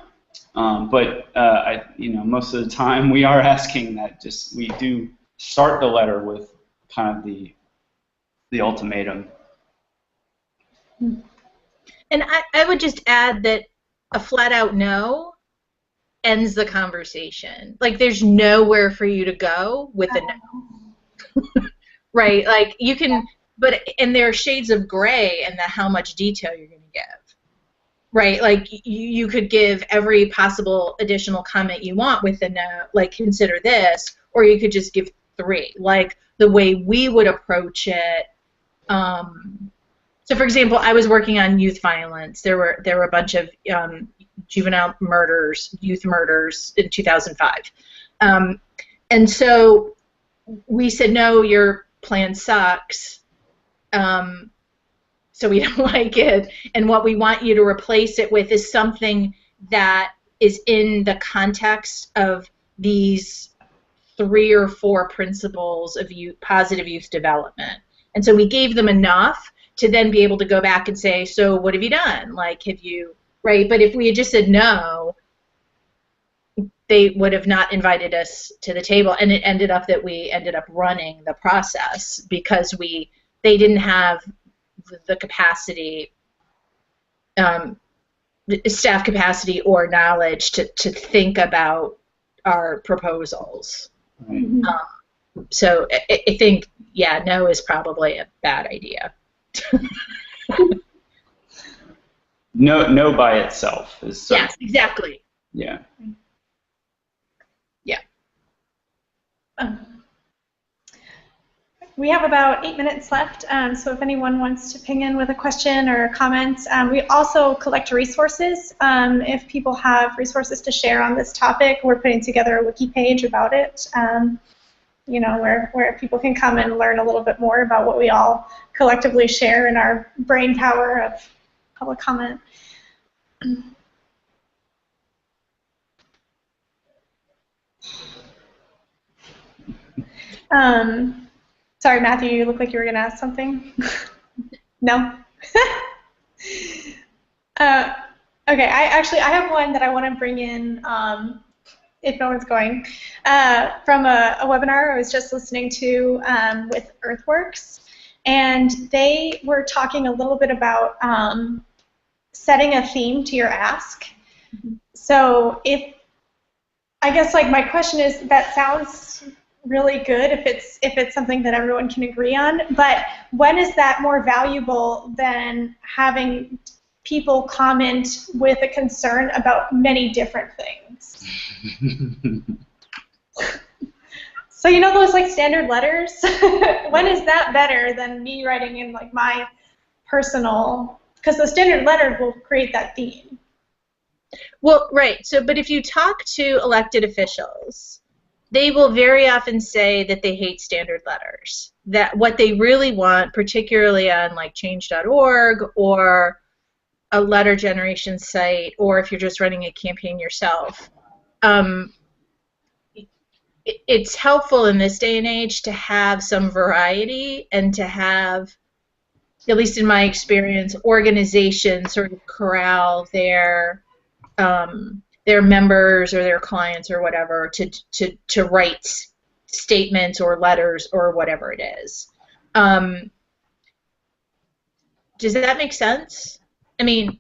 But most of the time we are asking that we do start the letter with kind of the ultimatum. And I would just add that a flat-out no ends the conversation. Like, there's nowhere for you to go with a no. Right? Like, you can and there are shades of gray in how much detail you're going to give, right? Like you could give every possible additional comment you want with a note, like consider this, or you could just give 3. Like the way we would approach it. So, for example, I was working on youth violence. There were a bunch of juvenile murders, youth murders in 2005, and so we said, no, your plan sucks. So we don't like it, and what we want you to replace it with is something that is in the context of these 3 or 4 principles of positive youth development. And so we gave them enough to then be able to go back and say, so what have you done? Like, have you, right? But if we had just said no, they would have not invited us to the table, and it ended up that we ended up running the process because they didn't have the capacity, staff capacity or knowledge to think about our proposals. Right. So I think, yeah, no is probably a bad idea. No by itself is so. Yes, exactly. Yeah. Yeah. We have about 8 minutes left, so if anyone wants to ping in with a question or a comment. We also collect resources. If people have resources to share on this topic, we're putting together a wiki page about it, you know, where people can come and learn a little bit more about what we all collectively share in our brain power of public comment. Sorry, Matthew, you look like you were going to ask something. No? Okay, I have one that I want to bring in, if no one's going, from a webinar I was just listening to with Earthworks, and they were talking a little bit about setting a theme to your ask. So I guess like my question is, that sounds really good if it's something that everyone can agree on, but when is that more valuable than having people comment with a concern about many different things? So you know those like standard letters? When is that better than me writing in like my personal, because the standard letter will create that theme. Well, right. So, but if you talk to elected officials, they will very often say that they hate standard letters. That what they really want, particularly on like change.org or a letter generation site, or if you're just running a campaign yourself, it's helpful in this day and age to have some variety and to have, at least in my experience, organizations sort of corral their members or their clients or whatever to write statements or letters or whatever it is. Does that make sense? I mean,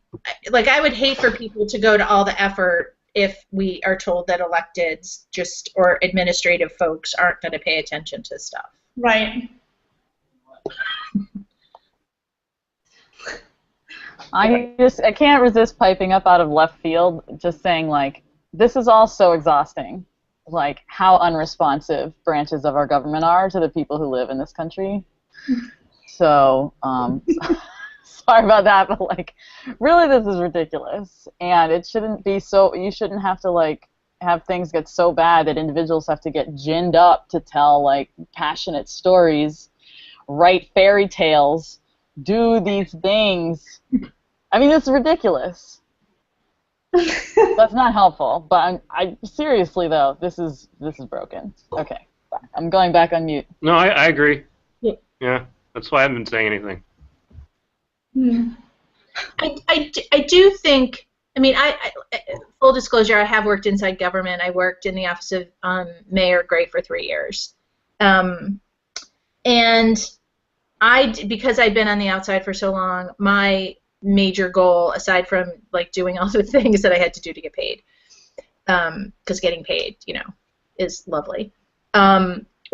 like, I would hate for people to go to all the effort if we are told that electeds or administrative folks aren't going to pay attention to stuff. Right. I can't resist piping up out of left field, just saying, like, this is all so exhausting, like how unresponsive branches of our government are to the people who live in this country. So, sorry about that, but like, really, this is ridiculous, and it shouldn't be so. You shouldn't have to like have things get so bad that individuals have to get ginned up to tell like passionate stories, write fairy tales, do these things. I mean, it's ridiculous. That's not helpful. But I seriously though, this is broken. Okay, bye. I'm going back on mute. No, I agree. Yeah, that's why I haven't been saying anything. I do think. I mean, full disclosure, I have worked inside government. I worked in the office of Mayor Gray for 3 years, and because I'd been on the outside for so long, my major goal, aside from like doing all the things that I had to do to get paid, because getting paid, you know, is lovely,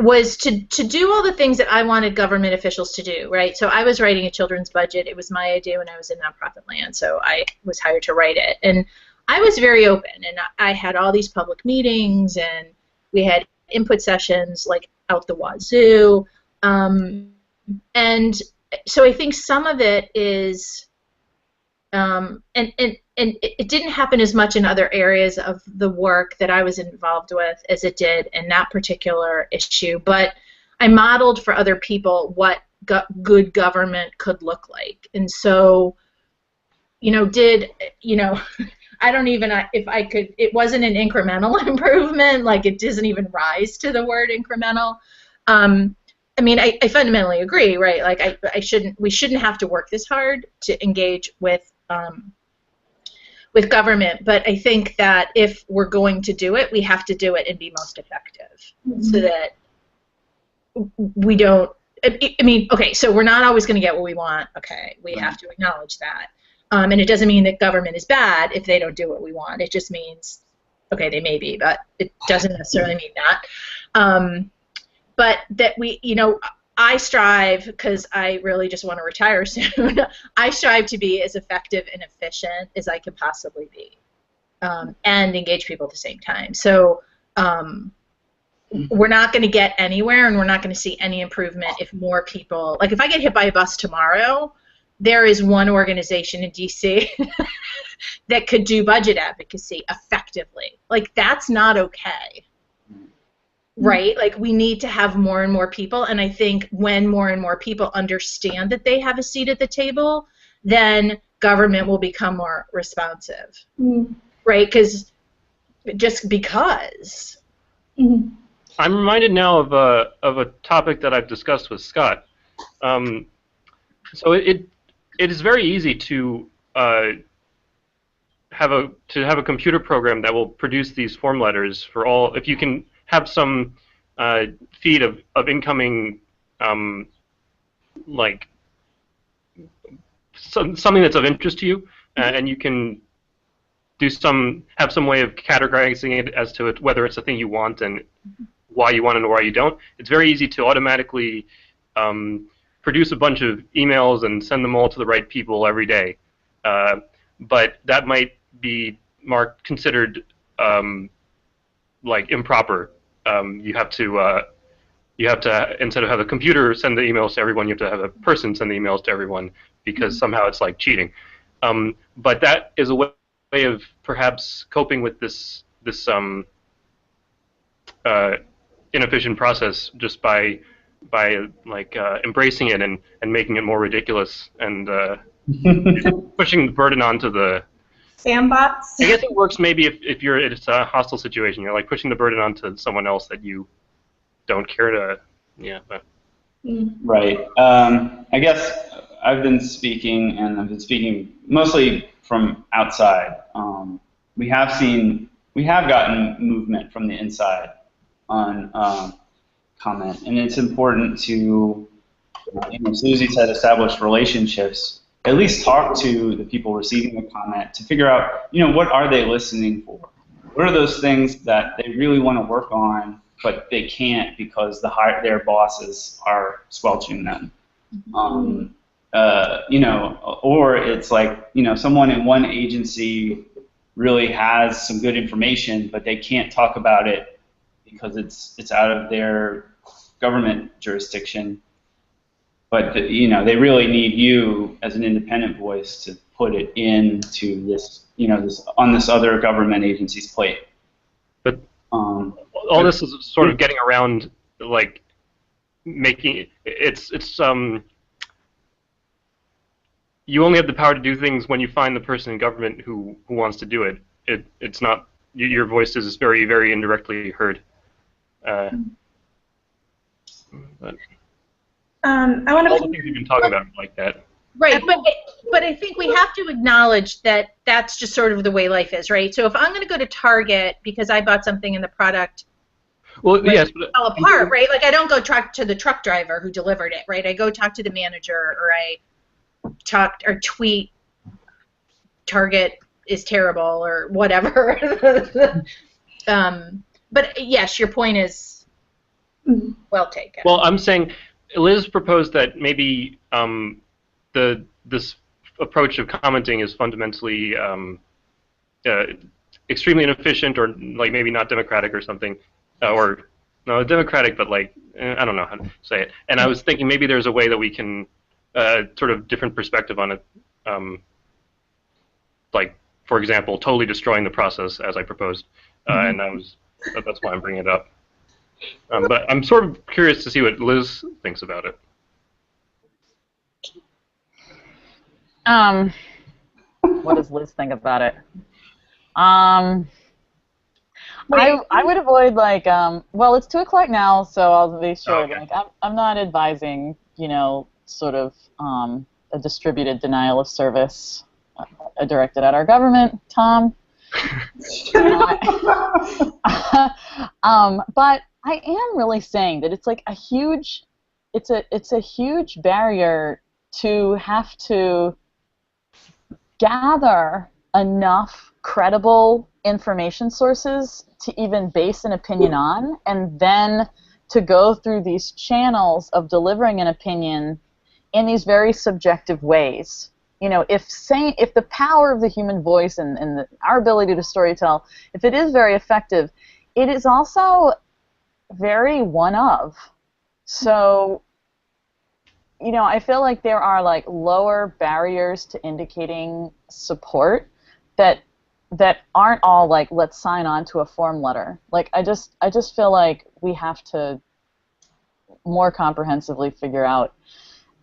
was to do all the things that I wanted government officials to do, right? So I was writing a children's budget. It was my idea when I was in nonprofit land, so I was hired to write it. And I was very open, and I had all these public meetings, and we had input sessions like out the wazoo. And so I think some of it is, and it didn't happen as much in other areas of the work that I was involved with as it did in that particular issue, but I modeled for other people what good government could look like. And so, I don't even, if I could, it wasn't an incremental improvement, like it doesn't even rise to the word incremental. I mean, I fundamentally agree, right? Like we shouldn't have to work this hard to engage with government, but I think that if we're going to do it, we have to do it and be most effective, so that we don't. I mean, okay, so we're not always going to get what we want. Okay, we have to acknowledge that, and it doesn't mean that government is bad if they don't do what we want. It just means, okay, they may be, but it doesn't necessarily mean that. But that we, I strive, because I really just want to retire soon, I strive to be as effective and efficient as I can possibly be, and engage people at the same time. So we're not going to get anywhere, and we're not going to see any improvement if more people, like if I get hit by a bus tomorrow, there is one organization in DC that could do budget advocacy effectively. Like, that's not okay. Right? Like, we need to have more and more people, and I think when more and more people understand that they have a seat at the table, then government will become more responsive. Right? Because I'm reminded now of a topic that I've discussed with Scott. So it is very easy to have a computer program that will produce these form letters for all. If you can have some feed of incoming, like something that's of interest to you, and you can have some way of categorizing it as to whether it's a thing you want and why you want it or why you don't. It's very easy to automatically produce a bunch of emails and send them all to the right people every day, but that might be considered like improper. You have to instead of have a computer send the emails to everyone, you have to have a person send the emails to everyone, because somehow it's like cheating. But that is a way of perhaps coping with this inefficient process, just by like embracing it and making it more ridiculous and pushing the burden onto the sandbox. I guess it works maybe if it's a hostile situation. You're like pushing the burden onto someone else that you don't care to. Yeah. But. Right. I guess I've been speaking, and I've been speaking mostly from outside. We have gotten movement from the inside on comment, and it's important to, Susie said, establish relationships. At least talk to the people receiving the comment to figure out, what are they listening for? What are those things that they really want to work on, but they can't because their bosses are squelching them? Or it's like, someone in one agency really has some good information, but they can't talk about it because it's out of their government jurisdiction. But they really need you as an independent voice to put it into this, on this other government agency's plate. But all this is sort of getting around, like making it's you only have the power to do things when you find the person in government who wants to do it. It's not, your voice is very, very indirectly heard. But I want to. All the things we've been talking about like that. Right, but I think we have to acknowledge that that's just sort of the way life is, right? So if I'm going to go to Target because I bought something in the product, yes, fell apart, right? Like, I don't go talk to the truck driver who delivered it, right? I go talk to the manager, or I talk or tweet, Target is terrible, or whatever. But yes, your point is Well taken. Well, I'm saying Liz proposed that maybe this approach of commenting is fundamentally extremely inefficient, or like maybe not democratic or something, or no, democratic, but like I don't know how to say it. And I was thinking maybe there's a way that we can sort of different perspective on it, like for example, totally destroying the process as I proposed, and that's why I'm bringing it up. But I'm sort of curious to see what Liz thinks about it. What does Liz think about it? I would avoid like well, it's 2 o'clock now, so I'll be sure. Okay. Like I'm not advising, you know, sort of a distributed denial of service directed at our government, Tom. But I am really saying that it's like a huge, it's a huge barrier to have to gather enough credible information sources to even base an opinion on, and then to go through these channels of delivering an opinion in these very subjective ways. You know, if the power of the human voice and our ability to storytell, if it is very effective, it is also very one-of. So, you know, I feel like there are like lower barriers to indicating support that aren't all like, let's sign on to a form letter. Like I just feel like we have to more comprehensively figure out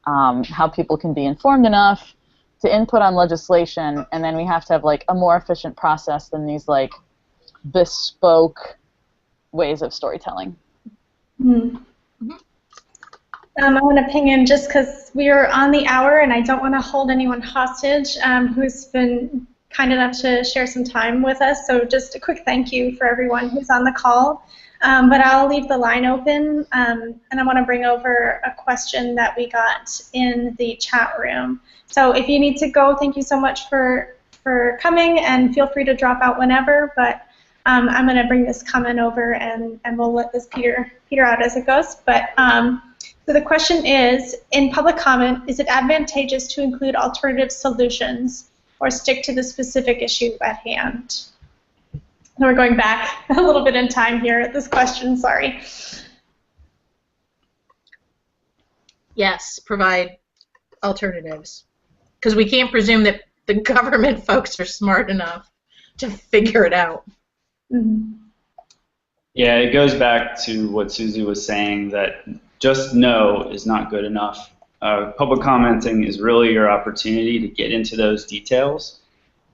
how people can be informed enough to input on legislation, and then we have to have like a more efficient process than these like bespoke ways of storytelling. Mm-hmm. I want to ping in just because we are on the hour, and I don't want to hold anyone hostage who's been kind enough to share some time with us. So just a quick thank you for everyone who's on the call. But I'll leave the line open, and I want to bring over a question that we got in the chat room. So if you need to go, thank you so much for coming, and feel free to drop out whenever. But I'm going to bring this comment over, and we'll let this peter out as it goes. But so the question is, in public comment, is it advantageous to include alternative solutions or stick to the specific issue at hand? So we're going back a little bit in time here at this question, sorry. Yes, provide alternatives. Because we can't presume that the government folks are smart enough to figure it out. Mm-hmm. Yeah, it goes back to what Susie was saying, that just no is not good enough. Public commenting is really your opportunity to get into those details.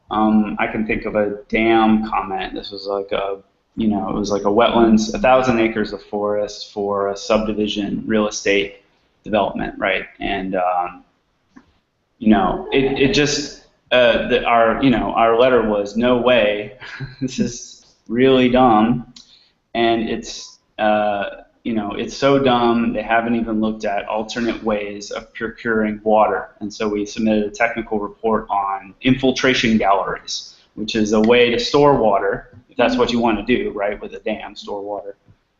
I can think of a dam comment. This was like a, you know, it was like a wetlands, 1,000 acres of forest for a subdivision real estate development, right? And you know, it just our letter was no way. This is really dumb, and it's you know, it's so dumb they haven't even looked at alternate ways of procuring water. And so we submitted a technical report on infiltration galleries, which is a way to store water, if that's what you want to do, right, with a dam, store water.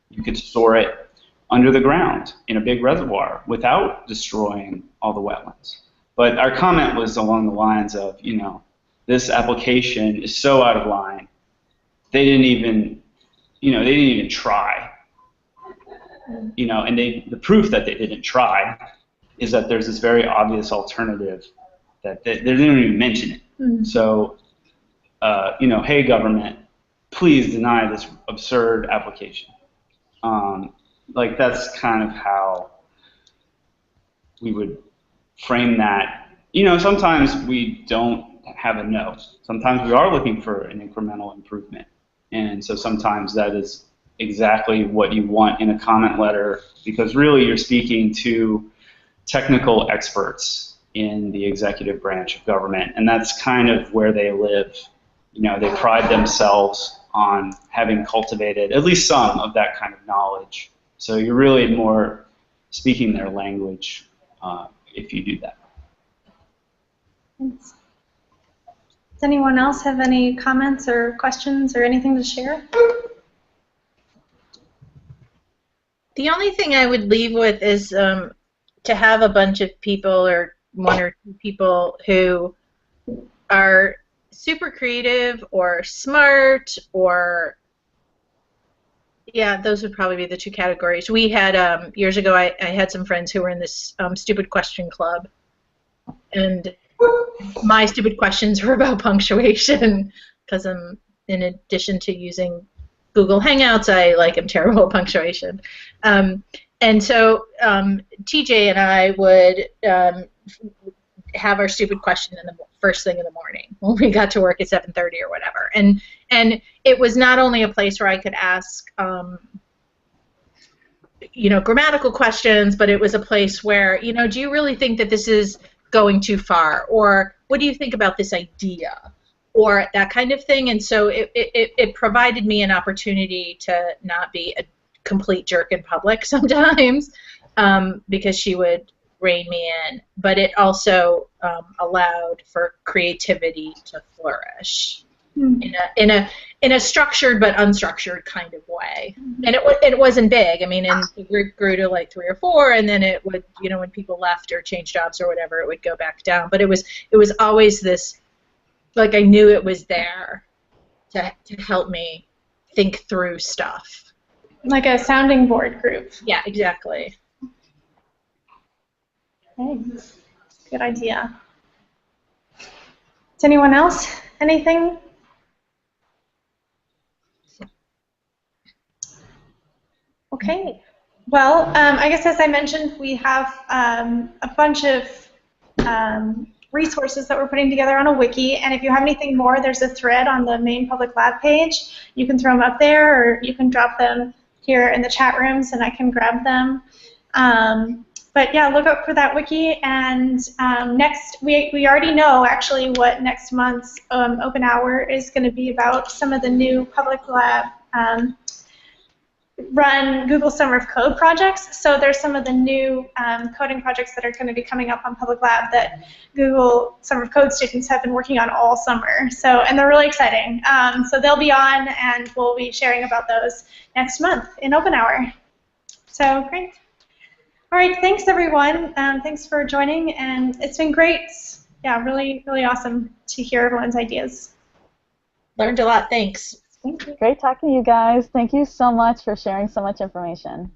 You could store it under the ground in a big reservoir without destroying all the wetlands. But our comment was along the lines of, you know, this application is so out of line, they didn't even, you know, they didn't even try. You know, and the proof that they didn't try is that there's this very obvious alternative that they didn't even mention it. Mm-hmm. So, you know, hey government, please deny this absurd application. Like that's kind of how we would frame that. You know, sometimes we don't have a no. Sometimes we are looking for an incremental improvement, and so sometimes that is exactly what you want in a comment letter, because really you're speaking to technical experts in the executive branch of government, and that's kind of where they live. You know, they pride themselves on having cultivated at least some of that kind of knowledge. So you're really more speaking their language if you do that. Thanks. Does anyone else have any comments or questions or anything to share? The only thing I would leave with is to have a bunch of people or one or two people who are super creative or smart or, yeah, those would probably be the two categories. We had, years ago, I had some friends who were in this stupid question club, and my stupid questions were about punctuation, because in addition to using Google Hangouts, am terrible at punctuation. And so TJ and I would have our stupid question in the first thing in the morning when we got to work at 7:30 or whatever. And it was not only a place where I could ask grammatical questions, but it was a place where, do you really think that this is going too far? Or what do you think about this idea? Or that kind of thing. And so it provided me an opportunity to not be a complete jerk in public sometimes, because she would rein me in. But it also allowed for creativity to flourish in a structured but unstructured kind of way. And it wasn't big. I mean, and the group grew to like 3 or 4, and then it would, when people left or changed jobs or whatever, it would go back down. But it was always this, like, I knew it was there to help me think through stuff. Like a sounding board group. Yeah, exactly. Thanks. Good idea. Does anyone else? Anything? Okay. Well, I guess as I mentioned, we have a bunch of resources that we're putting together on a wiki, and if you have anything more, there's a thread on the main public lab page. You can throw them up there, or you can drop them here in the chat rooms, and I can grab them. But yeah, look up for that wiki, and we already know actually what next month's open hour is going to be about. Some of the new public lab run Google Summer of Code projects. So there's some of the new coding projects that are going to be coming up on Public Lab that Google Summer of Code students have been working on all summer. So, and they're really exciting. So they'll be on, and we'll be sharing about those next month in Open Hour. So great. All right, thanks everyone. Thanks for joining, and it's been great. Yeah, really, really awesome to hear everyone's ideas. Learned a lot. Thanks. Great talking to you guys. Thank you so much for sharing so much information.